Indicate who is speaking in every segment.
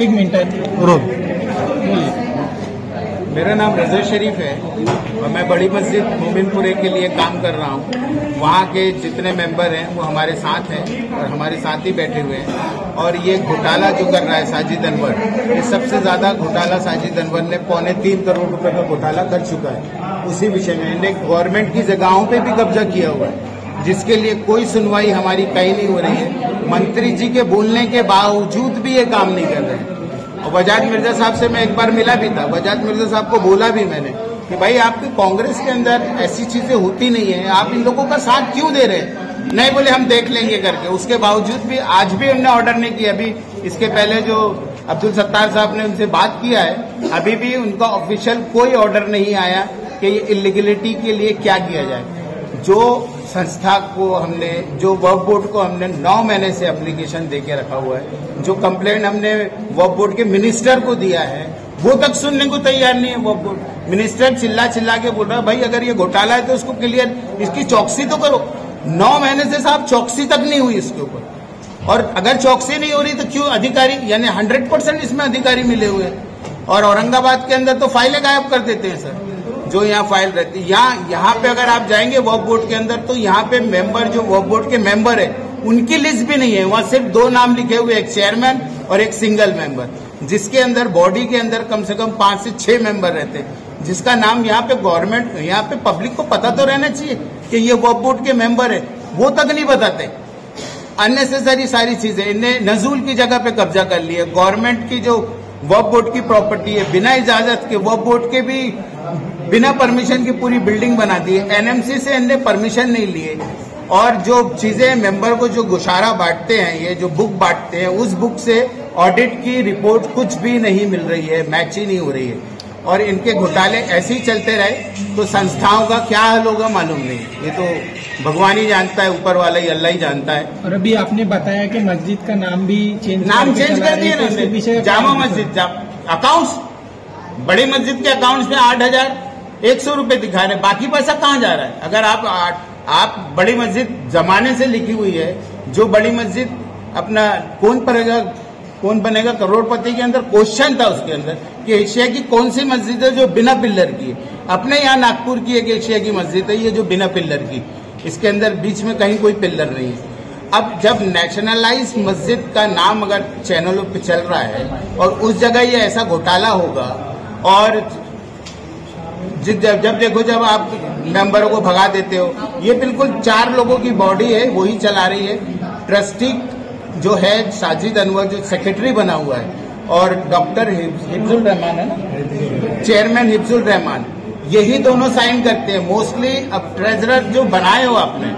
Speaker 1: एक मिनट
Speaker 2: मेरा नाम रजा शरीफ है और मैं बड़ी मस्जिद मोमिनपुरे के लिए काम कर रहा हूँ। वहाँ के जितने मेंबर हैं वो हमारे साथ हैं और हमारे साथ ही बैठे हुए हैं। और ये घोटाला जो कर रहा है साजिद अनवर, ये सबसे ज्यादा घोटाला साजिद अनवर ने 3.25 करोड़ रुपए का घोटाला कर चुका है। उसी विषय में इन्हें गवर्नमेंट की जगहों पे भी कब्जा किया हुआ है, जिसके लिए कोई सुनवाई हमारी कहीं नहीं हो रही है। मंत्री जी के बोलने के बावजूद भी ये काम नहीं कर रहे हैं। और वजाद मिर्जा साहब से मैं एक बार मिला भी था। वजाद मिर्जा साहब को बोला भी मैंने कि भाई आपकी कांग्रेस के अंदर ऐसी चीजें होती नहीं है, आप इन लोगों का साथ क्यों दे रहे हैं? नहीं, बोले हम देख लेंगे करके। उसके बावजूद भी आज भी उन्होंने ऑर्डर नहीं किया। अभी इसके पहले जो अब्दुल सत्तार साहब ने उनसे बात किया है, अभी भी उनका ऑफिशियल कोई ऑर्डर नहीं आया कि ये इलीगलिटी के लिए क्या किया जाए। जो संस्था को हमने, जो वक्फ बोर्ड को हमने 9 महीने से एप्लीकेशन देके रखा हुआ है, जो कंप्लेंट हमने वक्फ बोर्ड के मिनिस्टर को दिया है, वो तक सुनने को तैयार नहीं है वक्फ बोर्ड। मिनिस्टर चिल्ला चिल्ला के बोल रहा है भाई अगर ये घोटाला है तो उसको क्लियर, इसकी चौकसी तो करो। 9 महीने से साहब चौकसी तक नहीं हुई इसके ऊपर। और अगर चौकसी नहीं हो रही तो क्यों अधिकारी, यानी 100% इसमें अधिकारी मिले हुए हैं। और औरंगाबाद के अंदर तो फाइलें गायब कर देते हैं सर, जो यहाँ फाइल रहती है। यहाँ पे अगर आप जाएंगे वक्फ बोर्ड के अंदर तो यहाँ पे मेंबर, जो वक्फ बोर्ड के मेंबर है उनकी लिस्ट भी नहीं है। वहाँ सिर्फ 2 नाम लिखे हुए, एक चेयरमैन और एक सिंगल मेंबर, जिसके अंदर बॉडी के अंदर कम से कम 5 से 6 मेंबर रहते हैं, जिसका नाम यहाँ पे गवर्नमेंट, यहाँ पे पब्लिक को पता तो रहना चाहिए कि ये वक्फ बोर्ड के मेंबर है, वो तक नहीं बताते। अननेसेसरी सारी चीजें, इन्हें नजूल की जगह पे कब्जा कर लिया। गवर्नमेंट की जो वक्फ बोर्ड की प्रॉपर्टी है, बिना इजाजत के, वक्फ बोर्ड के भी बिना परमिशन की पूरी बिल्डिंग बना दी है। एनएमसी से इनने परमिशन नहीं लिए। और जो चीजें मेंबर को जो गुशारा बांटते हैं, ये जो बुक बांटते हैं, उस बुक से ऑडिट की रिपोर्ट कुछ भी नहीं मिल रही है, मैच ही नहीं हो रही है। और इनके घोटाले ऐसे ही चलते रहे तो संस्थाओं का क्या हाल होगा मालूम नहीं। ये तो भगवान ही जानता है, ऊपर वाला ही अल्लाह ही जानता है। और
Speaker 1: अभी आपने बताया कि मस्जिद का नाम भी चेंज
Speaker 2: कर दिया ना, जामा मस्जिद अकाउंट्स, बड़ी मस्जिद के अकाउंट्स में 8,100 रुपए दिखा रहे, बाकी पैसा कहाँ जा रहा है? अगर आप बड़ी मस्जिद जमाने से लिखी हुई है, जो बड़ी मस्जिद अपना कौन बनेगा करोड़पति के अंदर क्वेश्चन था उसके अंदर कि एशिया की कौन सी मस्जिद है जो बिना पिल्लर की है। अपने यहाँ नागपुर की एक एशिया की मस्जिद है ये जो बिना पिल्लर की, इसके अंदर बीच में कहीं कोई पिल्लर नहीं है। अब जब नेशनलाइज मस्जिद का नाम अगर चैनलों पे चल रहा है और उस जगह ये ऐसा घोटाला होगा, और जब देखो जब आप मेंबरों को भगा देते हो, ये बिल्कुल 4 लोगों की बॉडी है, वही चला रही है। ट्रस्टी जो है साजिद अनवर जो सेक्रेटरी बना हुआ है, और डॉक्टर हिफ्जुल रहमान है ना, चेयरमैन हिफ्जुल रहमान, यही दोनों साइन करते हैं मोस्टली। अब ट्रेजरर जो बनाए हो आपने,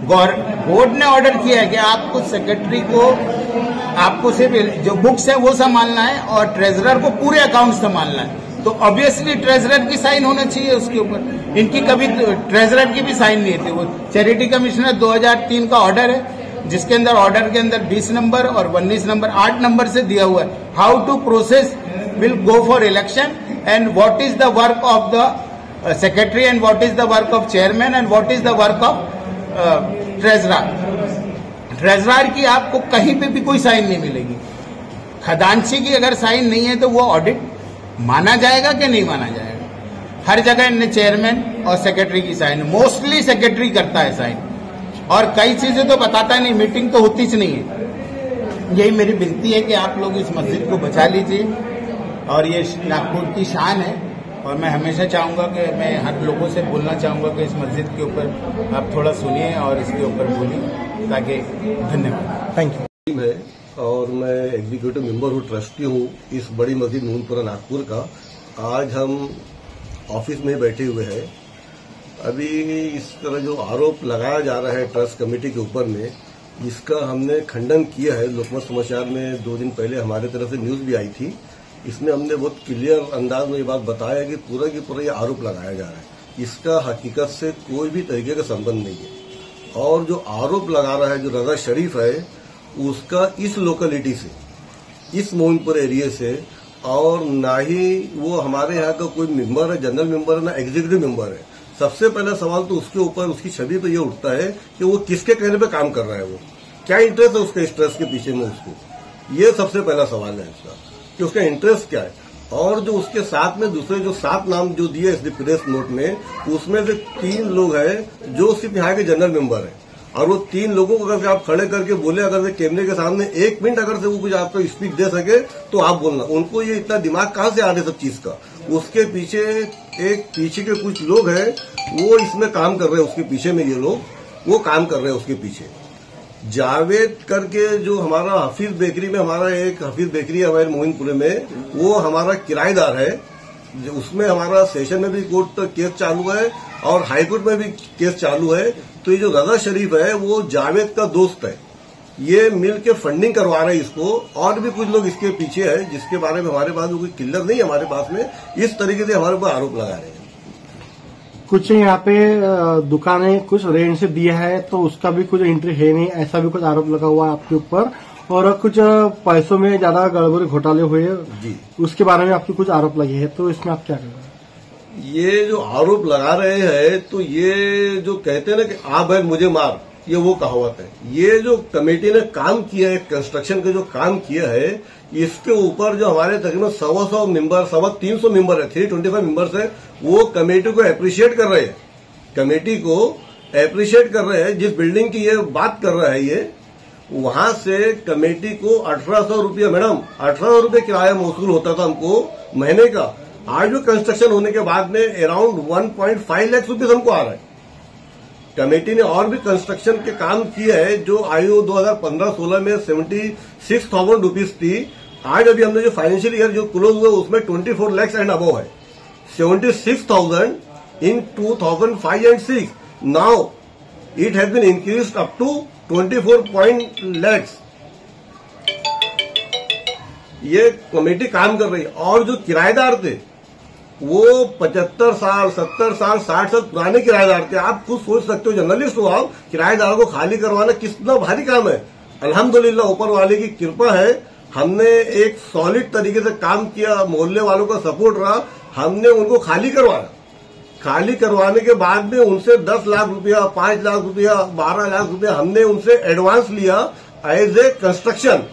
Speaker 2: बोर्ड ने ऑर्डर किया है कि आपको सेक्रेटरी को, आपको सिर्फ जो बुक्स है वो संभालना है और ट्रेजरर को पूरे अकाउंट संभालना है। तो ऑब्वियसली ट्रेजरर की साइन होना चाहिए उसके ऊपर। इनकी कभी ट्रेजरर की भी साइन नहीं थी। वो चैरिटी कमिश्नर 2003 का ऑर्डर है, जिसके अंदर ऑर्डर के अंदर 20 नंबर और 19 नंबर 8 नंबर से दिया हुआ है, how to process will go for election and what is the work of the secretary and what is the work of chairman and what is the work of treasurer की आपको कहीं पे भी कोई साइन नहीं मिलेगी। खजांची की अगर साइन नहीं है तो वो ऑडिट माना जाएगा कि नहीं माना जाएगा? हर जगह इनने चेयरमैन और सेक्रेटरी की साइन, मोस्टली सेक्रेटरी करता है साइन, और कई चीजें तो बताता नहीं, मीटिंग तो होती ही नहीं है। यही मेरी विनती है कि आप लोग इस मस्जिद को बचा लीजिए, और ये नागपुर की शान है। और मैं हमेशा चाहूंगा कि मैं हर लोगों से बोलना चाहूंगा कि इस मस्जिद के ऊपर आप थोड़ा सुनिए और इसके ऊपर बोलिए, ताकि धन्यवाद।
Speaker 3: Thank you. है और मैं एग्जीक्यूटिव मेंबर हूँ, ट्रस्टी हूँ इस बड़ी मस्जिद मोमिनपुरा नागपुर का। आज हम ऑफिस में बैठे हुए हैं। अभी इस तरह जो आरोप लगाया जा रहा है ट्रस्ट कमेटी के ऊपर में, इसका हमने खंडन किया है। लोकमत समाचार में 2 दिन पहले हमारे तरफ से न्यूज भी आई थी। इसमें हमने बहुत क्लियर अंदाज में ये बात बताया कि पूरा की पूरा ये आरोप लगाया जा रहा है, इसका हकीकत से कोई भी तरीके का संबंध नहीं है। और जो आरोप लगा रहा है जो रजा शरीफ है, उसका इस लोकेलिटी से, इस मोमिनपुर एरिया से, और ना ही वो हमारे यहाँ का कोई मेंबर है, जनरल मेंबर है, ना एग्जीक्यूटिव मेंबर है। सबसे पहला सवाल तो उसके ऊपर, उसकी छवि पर यह उठता है कि वो किसके कहने पे काम कर रहा है, वो क्या इंटरेस्ट है उसका इस ट्रस्ट के पीछे में उसको, ये सबसे पहला सवाल है इसका। कि उसका इंटरेस्ट क्या है, और जो उसके साथ में दूसरे जो 7 नाम जो दिए इस प्रेस नोट में, उसमें से 3 लोग हैं जो सिर्फ यहाँ के जनरल मेंबर हैं। और वो 3 लोगों को अगर आप खड़े करके बोले, अगर से कैमरे के सामने 1 मिनट अगर से वो कुछ आपको स्पीच दे सके तो आप बोलना। उनको ये इतना दिमाग कहाँ से आ रहा है सब चीज का? उसके पीछे के कुछ लोग हैं वो इसमें काम कर रहे हैं, उसके पीछे में ये लोग वो काम कर रहे हैं उसके पीछे। जावेद करके जो हमारा हफीज बेकरी में, हमारा एक हफीज बेकरी है हमारे मोमिनपुरे में, वो हमारा किराएदार है। उसमें हमारा सेशन में भी कोर्ट केस चालू है और हाईकोर्ट में भी केस चालू है। तो ये जो रजा शरीफ है वो जावेद का दोस्त है, ये मिल के फंडिंग करवा रहे हैं इसको, और भी कुछ लोग इसके पीछे है जिसके बारे में हमारे पास कोई क्लियर नहीं है हमारे पास में। इस तरीके से हमारे ऊपर आरोप लगा रहे हैं।
Speaker 4: कुछ यहाँ पे दुकानें कुछ रेंट से दिया है तो उसका भी कुछ एंट्री है नहीं, ऐसा भी कुछ आरोप लगा हुआ है आपके ऊपर। और कुछ पैसों में ज्यादा गड़बड़ी घोटाले हुए जी, उसके बारे में आपके कुछ आरोप लगे हैं, तो इसमें आप क्या करेंगे? ये
Speaker 3: जो आरोप लगा रहे हैं, तो ये जो कहते हैं ना कि आ बैल मुझे मार, ये वो कहावत है। ये जो कमेटी ने काम किया है, कंस्ट्रक्शन का जो काम किया है, इसके ऊपर जो हमारे तकरीबन 100 मेंबर, 300 मेंबर है, 325 मेंबर्स है, वो कमेटी को अप्रिशिएट कर रहे हैं। कमेटी को अप्रिशिएट कर रहे हैं। जिस बिल्डिंग की ये बात कर रहा है ये, वहां से कमेटी को 1800 रुपया, मैडम 1800 रुपये किराया मौसूल होता था हमको महीने का। आज भी कंस्ट्रक्शन होने के बाद में अराउंड 1.5 लाख रुपये हमको आ रहा है। कमेटी ने और भी कंस्ट्रक्शन के काम किए हैं जो आयु 2015-16 में 76,000 रुपीज थी। आज अभी हमने जो फाइनेंशियल ईयर जो क्लोज हुआ उसमें 24 लाख एंड अबव है। 76,000 in 2005 and 6. Now it has been increased up to 24 lakhs. ये कमेटी काम कर रही है। और जो किराएदार थे वो 75 साल, 70 साल, 60 साल पुराने किराएदार थे। आप खुद सोच सकते हो, जर्नलिस्ट हो आप, किराएदार को खाली करवाना कितना भारी काम है। अल्हम्दुलिल्लाह ऊपर वाले की कृपा है, हमने एक सॉलिड तरीके से काम किया, मोहल्ले वालों का सपोर्ट रहा, हमने उनको खाली करवाया। खाली करवाने के बाद में उनसे 10 लाख रुपया, 5 लाख रुपया, 12 लाख रुपया हमने उनसे एडवांस लिया एज ए कंस्ट्रक्शन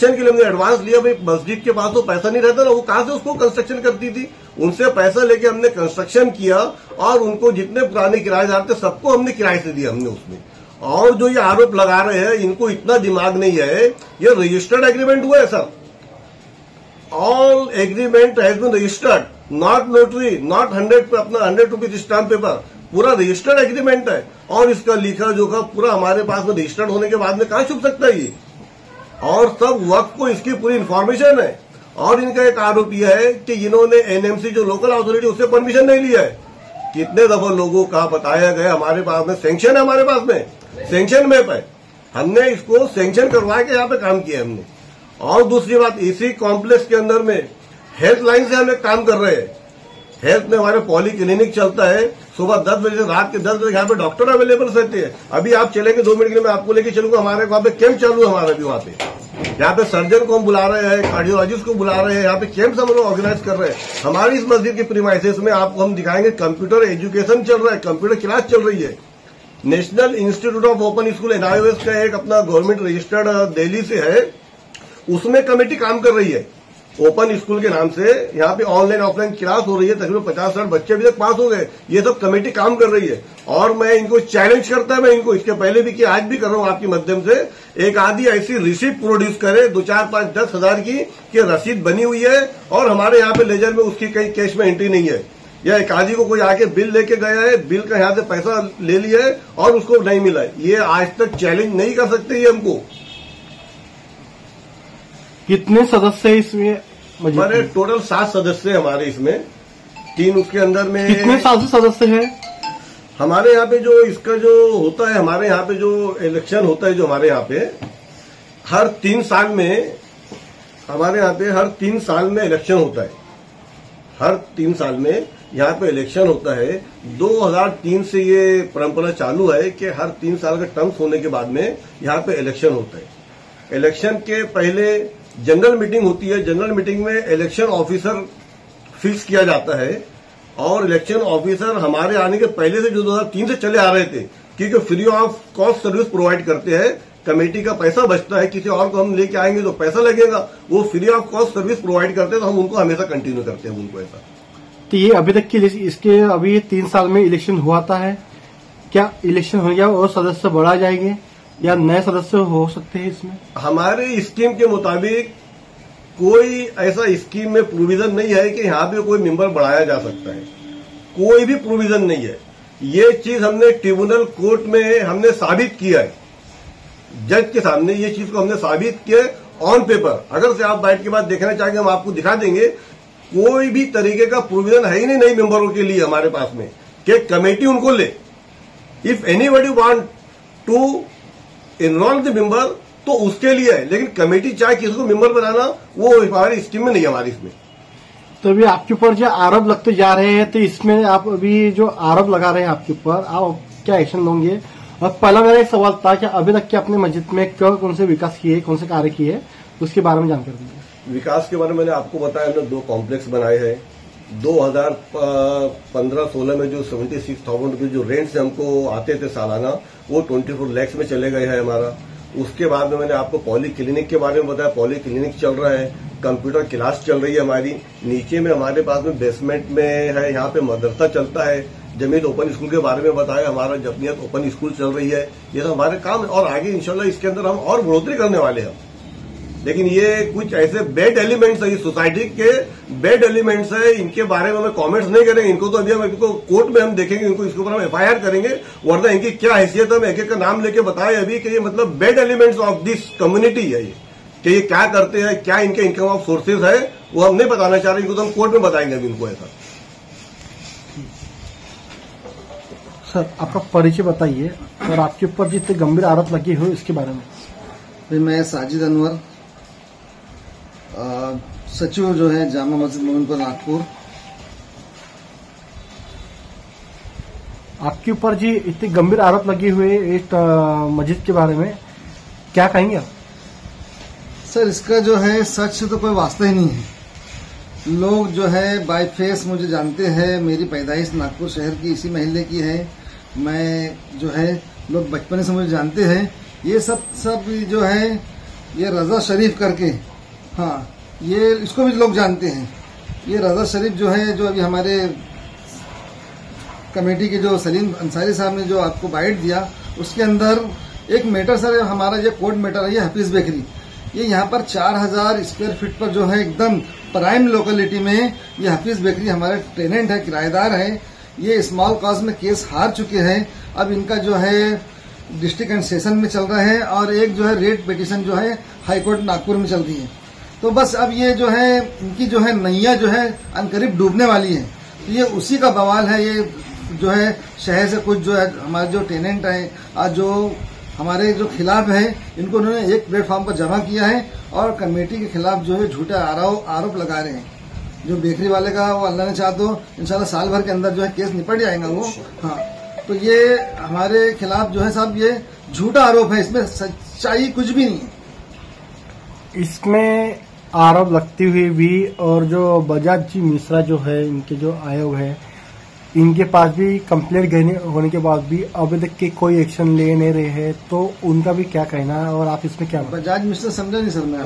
Speaker 3: के लिए हमने एडवांस लिया। भाई मस्जिद के पास तो पैसा नहीं रहता ना, वो कहां से उसको कंस्ट्रक्शन करती थी। उनसे पैसा लेके हमने कंस्ट्रक्शन किया और उनको जितने पुराने किराएदार थे सबको हमने किराए से दिया हमने उसमें। और जो ये आरोप लगा रहे हैं, इनको इतना दिमाग नहीं है। ये रजिस्टर्ड एग्रीमेंट हुआ है sir, all agreement has been registered, not notary, not 100 rupees stamp paper, पूरा रजिस्टर्ड एग्रीमेंट है। और इसका लिखा जोखा पूरा हमारे पास में रजिस्टर्ड होने के बाद में कहां छुप सकता है ये। और सब वक्त को इसकी पूरी इन्फॉर्मेशन है। और इनका एक आरोप यह है कि इन्होंने एनएमसी जो लोकल अथॉरिटी उससे परमिशन नहीं लिया है। कितने दफा लोगों का बताया गया, हमारे पास में सैंक्शन है, हमारे पास में सैंक्शन मैप है, हमने इसको सैंक्शन करवा के यहाँ पे काम किया हमने। और दूसरी बात, इसी कॉम्प्लेक्स के अंदर में हेल्थ लाइन से हम एक काम कर रहे हैं। हेल्थ में हमारे पॉली क्लिनिक चलता है, सुबह 10 बजे से रात के 10 बजे यहाँ पे डॉक्टर अवेलेबल रहते हैं। अभी आप चलेंगे 2 मिनट के लिए, मैं आपको लेके चलूंगा। हमारे वहाँ पे कैंप चालू है हमारा भी, वहाँ पे यहाँ पे सर्जन को हम बुला रहे हैं, कार्डियोलॉजिस्ट को बुला रहे हैं, यहाँ पे कैंप हम लोग ऑर्गेनाइज कर रहे हैं। हमारी इस मस्जिद के प्रीमाइसेस में आपको हम दिखाएंगे कंप्यूटर एजुकेशन चल रहा है, कंप्यूटर क्लास चल रही है। National institute of open school NIOS का एक अपना गवर्नमेंट रजिस्टर्ड दिल्ली से है, उसमें कमेटी काम कर रही है ओपन स्कूल के नाम से। यहाँ पे ऑनलाइन ऑफलाइन क्लास हो रही है, तकरीबन 50-60 बच्चे अभी तक पास हो गए। ये सब कमेटी काम कर रही है। और मैं इनको चैलेंज करता है, मैं इनको इसके पहले भी किया, आज भी कर रहा हूँ आपके माध्यम से, एक आधी ऐसी रिसीप्ट प्रोड्यूस करे 2, 4, 5, 10 हजार की कि रसीद बनी हुई है और हमारे यहाँ पे लेजर में उसकी कहीं कैश में एंट्री नहीं है, या एक आदि को कोई आके बिल लेके गया है, बिल का यहाँ से पैसा ले लिया है और उसको नहीं मिला है। ये आज तक चैलेंज नहीं कर सकते ये हमको।
Speaker 4: कितने सदस्य है इसमें?
Speaker 3: हमारे टोटल 7 सदस्य हमारे इसमें, 3 उसके अंदर में।
Speaker 4: कितने साल से सदस्य हैं
Speaker 3: हमारे यहाँ पे? जो इसका जो होता है हमारे यहाँ पे जो इलेक्शन होता है, जो हमारे यहाँ पे हर 3 साल में, हमारे यहाँ पे हर 3 साल में इलेक्शन होता है। हर 3 साल में यहाँ पे इलेक्शन होता है। 2003 से ये परंपरा चालू है कि हर 3 साल का टर्म्स होने के बाद में यहाँ पे इलेक्शन होता है। इलेक्शन के पहले जनरल मीटिंग होती है। जनरल मीटिंग में इलेक्शन ऑफिसर फिक्स किया जाता है। और इलेक्शन ऑफिसर हमारे आने के पहले से जो 2003 से चले आ रहे थे, क्योंकि free of cost service provide करते हैं, कमेटी का पैसा बचता है, किसी और को हम लेके आएंगे तो पैसा लगेगा, वो free of cost service provide करते हैं, तो हम उनको हमेशा कंटिन्यू करते हैं उनको ऐसा।
Speaker 4: तो ये अभी तक की इसके अभी 3 साल में इलेक्शन हुआ था है, क्या इलेक्शन हो गया और सदस्य बढ़ा जाएंगे या नए सदस्य हो सकते हैं इसमें?
Speaker 3: हमारे स्कीम के मुताबिक कोई ऐसा स्कीम में प्रोविजन नहीं है कि यहाँ पे कोई मेंबर बढ़ाया जा सकता है, कोई भी प्रोविजन नहीं है। ये चीज हमने ट्रिब्यूनल कोर्ट में हमने साबित किया है, जज के सामने ये चीज को हमने साबित किया ऑन पेपर। अगर से आप बैठ के बाद देखना चाहेंगे हम आपको दिखा देंगे, कोई भी तरीके का प्रोविजन है ही नहीं नई मेंबरों के लिए हमारे पास में कि कमेटी उनको ले। If anybody want to enrol the member तो उसके लिए है, लेकिन कमेटी चाहे किसी को मेंबर बनाना वो हमारी स्कीम में नहीं है, हमारी इसमें।
Speaker 4: तो अभी आपके ऊपर जो आरोप लगते जा रहे हैं, तो इसमें आप अभी जो आरोप लगा रहे हैं आपके ऊपर, आप क्या एक्शन लोगे? और पहला मेरा एक सवाल था कि अभी तक के अपने मस्जिद में कौन से विकास किए, कौन से कार्य किए, उसके बारे में जानकारी दीजिए।
Speaker 3: विकास के बारे में मैंने आपको बताया, हमने 2 कॉम्प्लेक्स बनाए हैं। 2015-16 में जो 76,000 रुपये जो रेंट से हमको आते थे सालाना, वो 24 लाख में चले गए हैं हमारा। उसके बाद में मैंने आपको पॉली क्लिनिक के बारे में बताया, पॉली क्लिनिक चल रहा है, कंप्यूटर क्लास चल रही है हमारी। नीचे में हमारे पास में बेसमेंट में है, यहाँ पे मदरसा चलता है। जमीन ओपन स्कूल के बारे में बताया, हमारा जमीयत ओपन स्कूल चल रही है। ये तो हमारे काम है और आगे इंशाल्लाह इसके अंदर हम और बढ़ोतरी करने वाले हैं। लेकिन ये कुछ ऐसे बैड एलिमेंट्स है, इस सोसाइटी के बैड एलिमेंट्स है, इनके बारे में हम कमेंट्स नहीं करेंगे। इनको तो अभी हम इनको कोर्ट में हम देखेंगे, इनको इसके ऊपर हम FIR करेंगे, वरना इनकी क्या हैसियत है हम एक एक का नाम लेके बताए अभी कि ये मतलब bad elements of this community है ये, कि ये क्या करते हैं, क्या इनके इनकम ऑफ सोर्सेज है, वो हम नहीं बताना चाह रहे। इनको तो हम कोर्ट में बताएंगे अभी इनको ऐसा।
Speaker 4: सर आपका परिचय बताइए और आपके ऊपर जितने गंभीर आरोप लगे हुए इसके बारे में।
Speaker 5: मैं साजिद अनवर, सचिव जो है जामा मस्जिद मोमिनपुर नागपुर।
Speaker 4: आपके ऊपर जी इतने गंभीर आरोप लगे हुए एक मस्जिद के बारे में क्या कहेंगे आप?
Speaker 5: सर इसका जो है सच से तो कोई वास्ता ही नहीं है। लोग जो है बाय फेस मुझे जानते हैं, मेरी पैदाइश नागपुर शहर की इसी महल्ले की है। मैं जो है लोग बचपन से मुझे जानते हैं। ये सब जो है ये रजा शरीफ करके, हाँ ये इसको भी लोग जानते हैं। ये रजा शरीफ जो है, जो अभी हमारे कमेटी के जो सलीम अंसारी साहब ने जो आपको बाइट दिया, उसके अंदर एक मैटर सर हमारा ये कोर्ट मैटर है, ये हफीज बेकरी। ये यहाँ पर 4000 स्क्वायर फीट पर जो है एकदम प्राइम लोकेलिटी में ये हफीज बेकरी हमारे टेनेंट है, किराएदार है। ये स्मॉल कॉज में केस हार चुके हैं। अब इनका जो है डिस्ट्रिक्ट एंड सेशन में चल रहा है और एक जो है रेट पिटीशन जो है हाईकोर्ट नागपुर में चल रही है। तो बस अब ये जो है इनकी जो है नैया जो है अनकरीब डूबने वाली है। तो ये उसी का बवाल है। ये जो है शहर से कुछ जो है हमारे जो टेनेंट है और जो हमारे जो खिलाफ है, इनको उन्होंने एक प्लेटफॉर्म पर जमा किया है और कमेटी के खिलाफ जो है झूठे आरोप लगा रहे हैं। जो बेकरी वाले का वो अल्लाह ने चाहा तो इंशाल्लाह साल भर के अंदर जो है केस निपट जाएगा वो। हाँ, तो ये हमारे खिलाफ जो है साहब ये झूठा आरोप है, इसमें सच्चाई कुछ भी नहीं है।
Speaker 4: इसमें आरोप लगती हुई भी और जो बजाज जी मिश्रा जो है इनके जो आयोग है, इनके पास भी कंप्लेंट होने के बाद भी अभी तक के कोई एक्शन ले नहीं रहे हैं, तो उनका भी क्या कहना है और आप इसमें क्या?
Speaker 5: बजाज मिश्रा समझा नहीं सर मैं।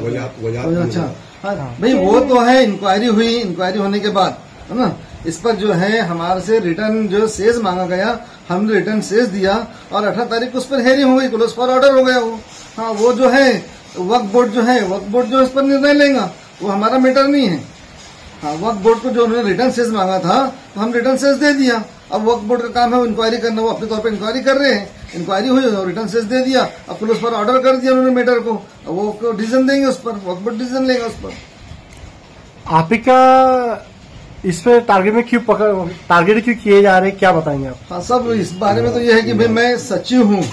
Speaker 5: अच्छा
Speaker 4: हाँ
Speaker 5: भाई वो तो है, इंक्वायरी हुई, इंक्वायरी होने के बाद है ना, इस पर जो है हमारे से रिटर्न जो सेज मांगा गया, हमने रिटर्न सेज दिया और 18 तारीख को उस पर हेयरिंग हो गई, क्लोज फॉर ऑर्डर हो गया वो। हाँ, वो जो है वक्फ बोर्ड जो इस पर निर्णय लेगा, वो हमारा मैटर नहीं है। हाँ, वक्फ बोर्ड को जो उन्होंने रिटर्न सेज मांगा था तो हम रिटर्न सेज दे दिया। अब वक्फ बोर्ड का काम है इंक्वायरी करना, वो अपने तौर पे इंक्वायरी कर रहे हैं। इंक्वायरी हुई और रिटर्न सेज दे दिया, अब पुलिस पर ऑर्डर कर दिया उन्होंने मैटर को, वो डिसीजन देंगे उस पर, वक्फ बोर्ड डिसीजन लेगा उस पर।
Speaker 4: आप ही का इस पे टारगेट क्यों किए जा रहे हैं, क्या बताएंगे आप?
Speaker 5: हाँ, सब इस बारे में तो ये है कि भाई मैं सचिव हूँ।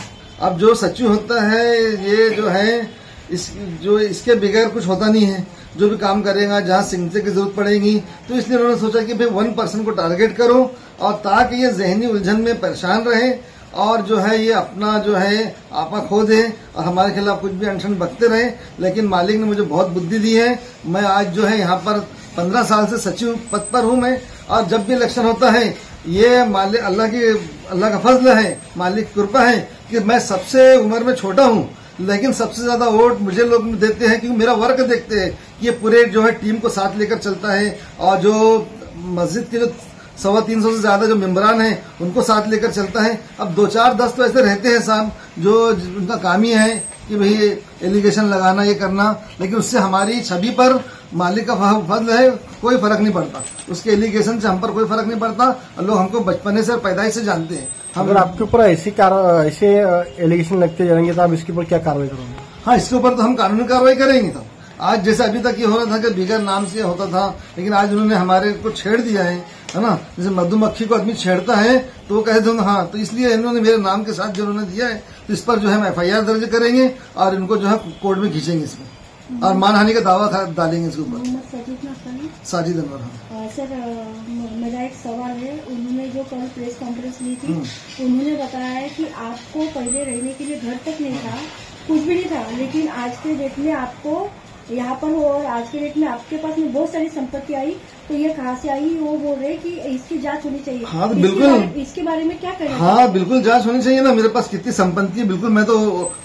Speaker 5: अब जो सचिव होता है ये जो है इसके बगैर कुछ होता नहीं है। जो भी काम करेगा, जहाँ सिग्नेचर की जरूरत पड़ेगी, तो इसलिए उन्होंने सोचा कि भाई 1% को टारगेट करो और ताकि ये जहनी उलझन में परेशान रहे और जो है ये अपना जो है आपा खो दे और हमारे खिलाफ कुछ भी अनशन बकते रहे। लेकिन मालिक ने मुझे बहुत बुद्धि दी है। मैं आज जो है यहाँ पर 15 साल से सचिव पद पर हूँ मैं, और जब भी इलेक्शन होता है ये मालिक अल्लाह का फजल है, मालिक की कृपा है कि मैं सबसे उम्र में छोटा हूँ, लेकिन सबसे ज्यादा वोट मुझे लोग देते हैं क्योंकि मेरा वर्क देखते हैं कि ये पूरे जो है टीम को साथ लेकर चलता है और जो मस्जिद के जो 350 से ज्यादा जो मेंबरान हैं उनको साथ लेकर चलता है। अब 2-4-10 तो ऐसे रहते हैं साहब जो उनका काम ही है कि भाई एलिगेशन लगाना ये करना, लेकिन उससे हमारी छवि पर मालिक का फजल है, कोई फर्क नहीं पड़ता। उसके एलिगेशन से हम पर कोई फर्क नहीं पड़ता और लोग हमको बचपने से पैदाइश से जानते हैं।
Speaker 4: अगर आपके ऊपर ऐसे एलिगेशन लगते जाएंगे तो आप इसके ऊपर क्या कार्रवाई करोगे?
Speaker 5: हाँ, इसके ऊपर तो हम कानूनी कार्रवाई करेंगे। तो आज जैसे अभी तक ये हो रहा था कि बिगर नाम से होता था, लेकिन आज उन्होंने हमारे को छेड़ दिया है ना। जैसे मधुमक्खी को आदमी छेड़ता है तो वो कह दूंगा हाँ, तो इसलिए इन्होंने मेरे नाम के साथ जो उन्होंने दिया है तो इस पर जो है हम FIR दर्ज करेंगे और इनको जो है कोर्ट में खींचेंगे इसमें और मानहानि का दावा डालेंगे इसके ऊपर। साजिद अनवर। हाँ
Speaker 6: सर, मेरा एक सवाल है। उन्होंने जो कल प्रेस कॉन्फ्रेंस ली थी उन्होंने बताया है कि आपको पहले रहने के लिए घर तक नहीं था, कुछ भी नहीं था, लेकिन आज के डेट में आपको यहाँ पर और आज के डेट में आपके पास में बहुत सारी संपत्ति आई, तो ये कहाँ से आई वो बोल रहे कि इसकी जांच होनी चाहिए।
Speaker 5: हाँ तो बिल्कुल
Speaker 6: इसके बारे में क्या करें?
Speaker 5: हाँ बिल्कुल जांच होनी चाहिए ना। मेरे पास कितनी संपत्ति है बिल्कुल मैं तो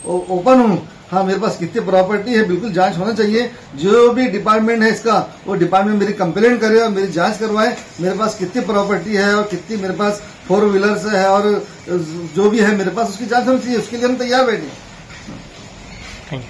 Speaker 5: ओपन हूँ। हाँ, मेरे पास कितनी प्रॉपर्टी है बिल्कुल जांच होना चाहिए। जो भी डिपार्टमेंट है इसका वो डिपार्टमेंट मेरी कंप्लेंट करे और मेरी जांच करवाए। मेरे पास कितनी प्रॉपर्टी है और कितनी मेरे पास 4 व्हीलर्स है और जो भी है मेरे पास उसकी जांच होनी चाहिए। उसके लिए हम तैयार बैठे।
Speaker 4: Thank you.